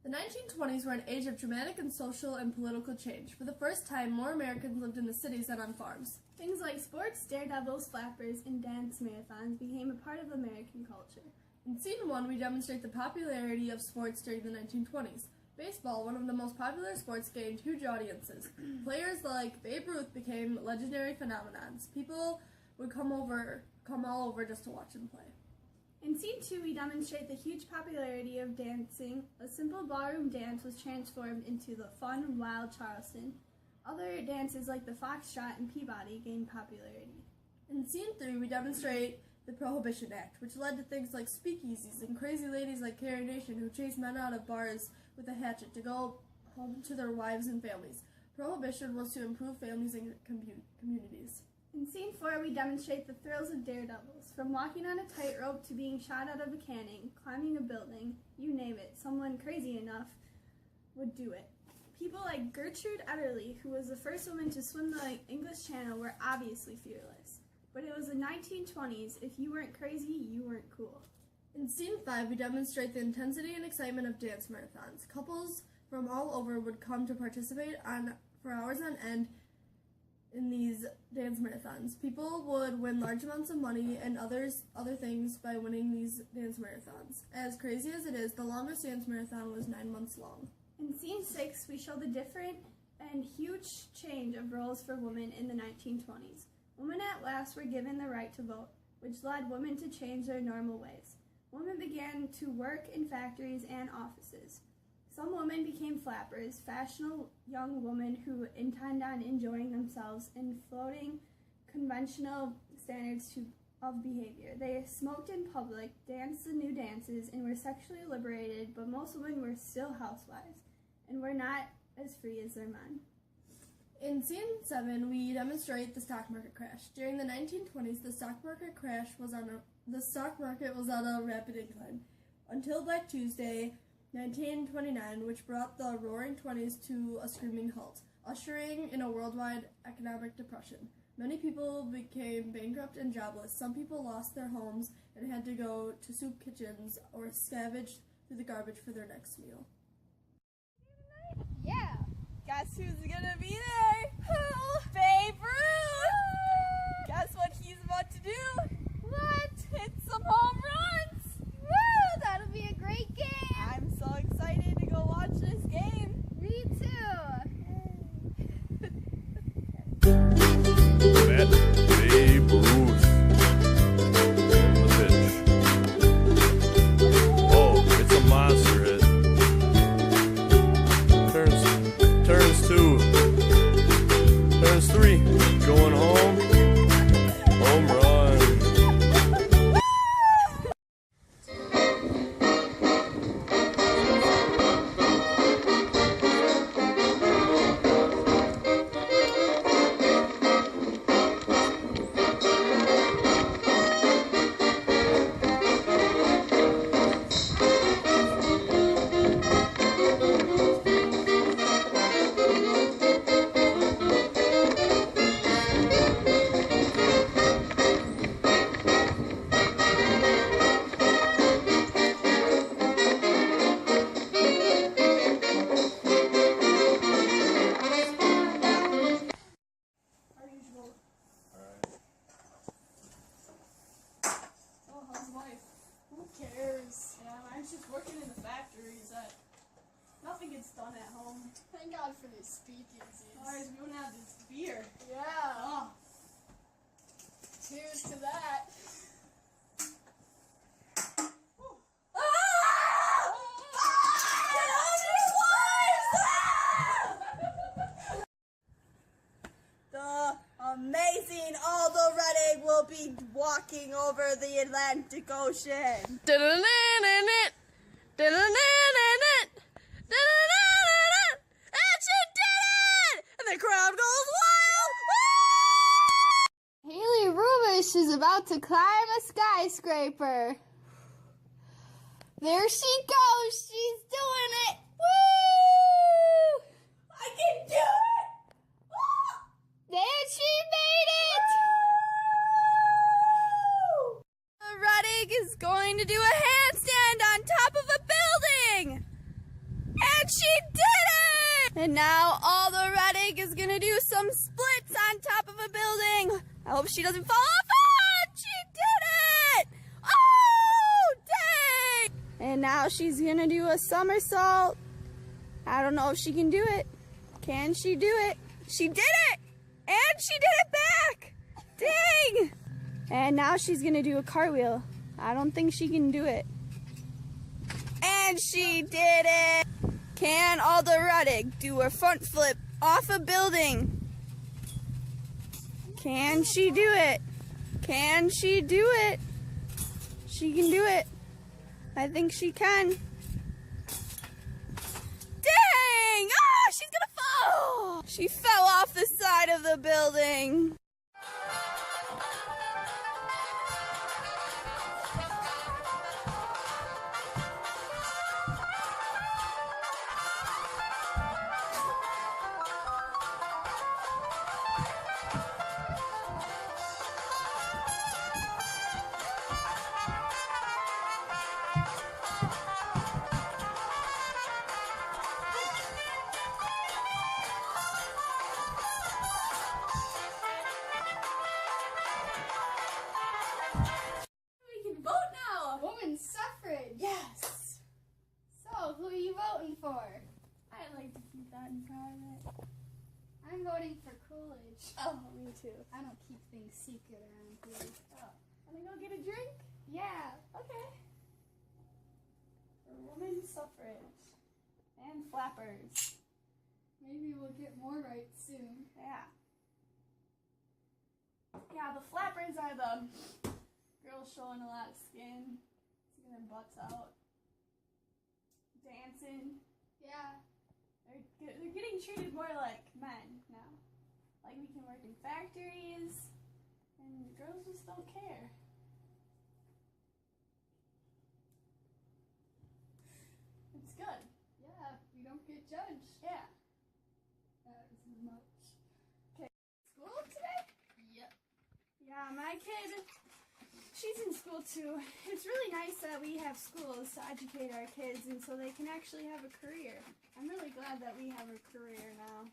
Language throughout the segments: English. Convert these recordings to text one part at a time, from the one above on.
The 1920s were an age of dramatic and social and political change. For the first time, more Americans lived in the cities than on farms. Things like sports, daredevils, flappers, and dance marathons became a part of American culture. In Scene 1, we demonstrate the popularity of sports during the 1920s. Baseball, one of the most popular sports, gained huge audiences. Players like Babe Ruth became legendary phenomenons. People would come all over just to watch him play. In Scene 2, we demonstrate the huge popularity of dancing. A simple ballroom dance was transformed into the fun, wild Charleston. Other dances like the foxtrot and Peabody gained popularity. In Scene 3, we demonstrate the Prohibition Act, which led to things like speakeasies and crazy ladies like Carrie Nation who chased men out of bars with a hatchet to go home to their wives and families. Prohibition was to improve families and communities. In Scene 4, we demonstrate the thrills of daredevils. From walking on a tightrope to being shot out of a cannon, climbing a building, you name it, someone crazy enough would do it. People like Gertrude Ederle, who was the first woman to swim the English Channel, were obviously fearless. But it was the 1920s. If you weren't crazy, you weren't cool. In Scene 5, we demonstrate the intensity and excitement of dance marathons. Couples from all over would come to participate for hours on end in these dance marathons. People would win large amounts of money and other things by winning these dance marathons. As crazy as it is, the longest dance marathon was 9 months long. In Scene 6, we show the different and huge change of roles for women in the 1920s. Women at last were given the right to vote, which led women to change their normal ways. Women began to work in factories and offices. Some women became flappers, fashionable young women who intend on enjoying themselves and floating conventional standards of behavior. They smoked in public, danced the new dances, and were sexually liberated, but most women were still housewives and were not as free as their men. In Scene 7, we demonstrate the stock market crash. During the 1920s, the stock market was on a rapid incline until Black Tuesday, 1929, which brought the Roaring Twenties to a screaming halt, ushering in a worldwide economic depression. Many people became bankrupt and jobless. Some people lost their homes and had to go to soup kitchens or scavenge through the garbage for their next meal. Yeah. Guess who's gonna be there? Who? Babe Ruth! Guess what he's about to do? What? Hit some home runs! Woo! That'll be a great game! I'm so excited to go watch this game. Me too! Met Babe Ruth. The pitch. Oh, it's a monster hit. Turns 2. Turns 3. Going home. Home run. Just working in the factories that nothing gets done at home. Thank God for these speakeasies. Otherwise, we wouldn't have this beer. Yeah. Oh. Cheers to that. The amazing Aldo Reddick will be walking over the Atlantic Ocean. And she did it! And the crowd goes wild! Haley Rubish is about to climb a skyscraper. There she goes. She's doing it. Woo! I can do it! There she made it! Reddick is going to do a handstand on top of a building! And now all the running is gonna do some splits on top of a building. I hope she doesn't fall off. Oh, she did it! Oh, dang! And now she's gonna do a somersault. I don't know if she can do it. Can she do it? She did it! And she did it back! Dang! And now she's gonna do a cartwheel. I don't think she can do it. And she did it! Can Alda Ruddick do a front flip off a building? Can she do it? Can she do it? She can do it. I think she can. Dang! Oh, she's gonna fall! She fell off the side of the building. We can vote now! Women's suffrage. Yes! So, who are you voting for? I like to keep that in private. I'm voting for Coolidge. Oh, me too. I don't keep things secret around here. Oh, wanna go get a drink? Yeah. Okay. For women's suffrage. And flappers. Maybe we'll get more rights soon. Yeah. Yeah, the flappers are the girls showing a lot of skin, sticking their butts out, dancing. Yeah. They're getting treated more like men now. Like we can work in factories, and girls just don't care. It's good. Yeah, we don't get judged Yeah. as much. School today? Yep. Yeah, my kid, she's in school too. It's really nice that we have schools to educate our kids and so they can actually have a career. I'm really glad that we have a career now.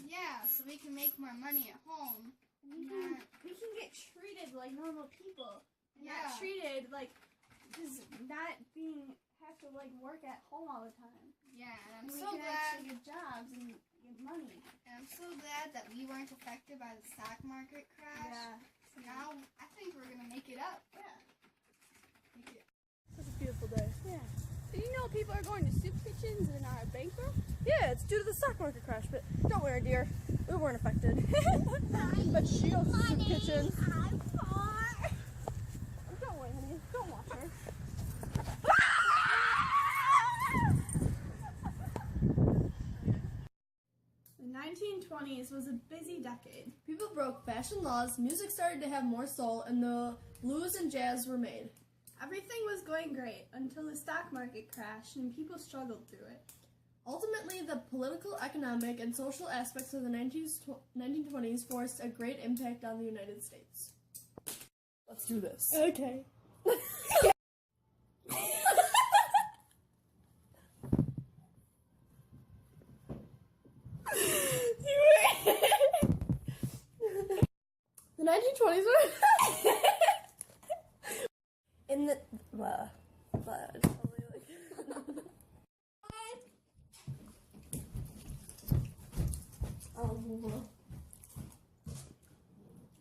Yeah, so we can make more money at home. And we can get treated like normal people. And Yeah. not treated like just not have to like work at home all the time. Yeah, and I'm And we so can glad. actually get jobs and get money. And I'm so glad that we weren't affected by the stock market crash. Yeah. So now I think we're gonna make it up. Yeah. Make it. It's a beautiful day. Yeah. Did you know people are going to soup kitchens and are bankrupt? Yeah, it's due to the stock market crash, but don't worry, dear. We weren't affected. But she owns the soup kitchen. Don't worry, honey. Don't watch her. The 1920s was a busy decade. People broke fashion laws, music started to have more soul, and the blues and jazz were made. Everything was going great until the stock market crashed and people struggled through it. Ultimately, the political, economic, and social aspects of the 1920s forced a great impact on the United States. Let's do this. Okay. The 1920s were in the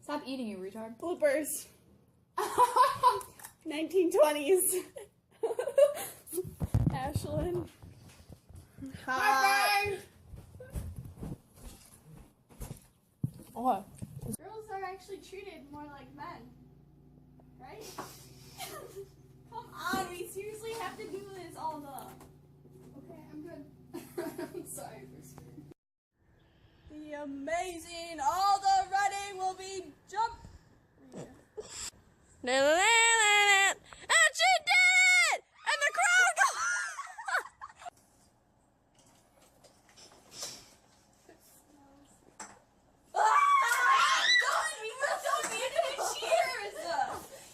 Stop eating, you retard. Bloopers. 1920s. Ashlyn. Hi. what? Girls are actually treated more like men. Right? Come on, we seriously have to do this, Alda. Okay, I'm good. I'm sorry for screaming. The amazing Alda Redding will be jump. And she did! And the crowd goes. Don't need any cheers!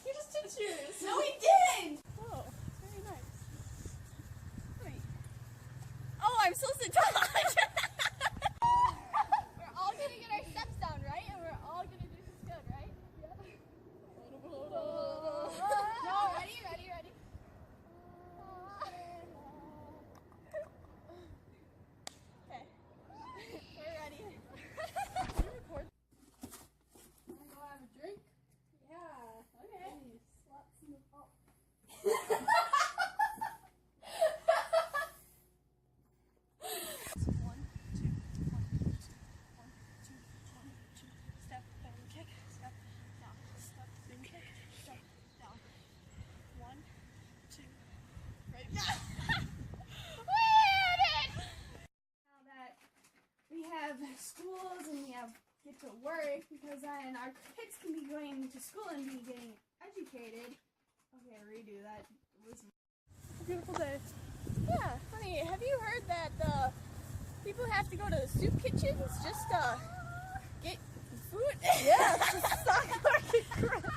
You just did cheers. No, we didn't! Oh, very nice. Wait. Oh, I I'm supposed to talk. We're all gonna get our steps down, right? And we're all gonna do this good, right? No, ready? Okay. We're ready. Record. Wanna go have a drink? Yeah. Okay. Step, then kick, step, down, step, then kick, step, down. 1, 2, right now. Now that we have schools and we get to work, because then our kids can be going to school and be getting educated. Okay, redo that. It was It's a beautiful day. Yeah, honey, have you heard that people have to go to soup kitchens just to get food? Yeah, it's a stock market crash.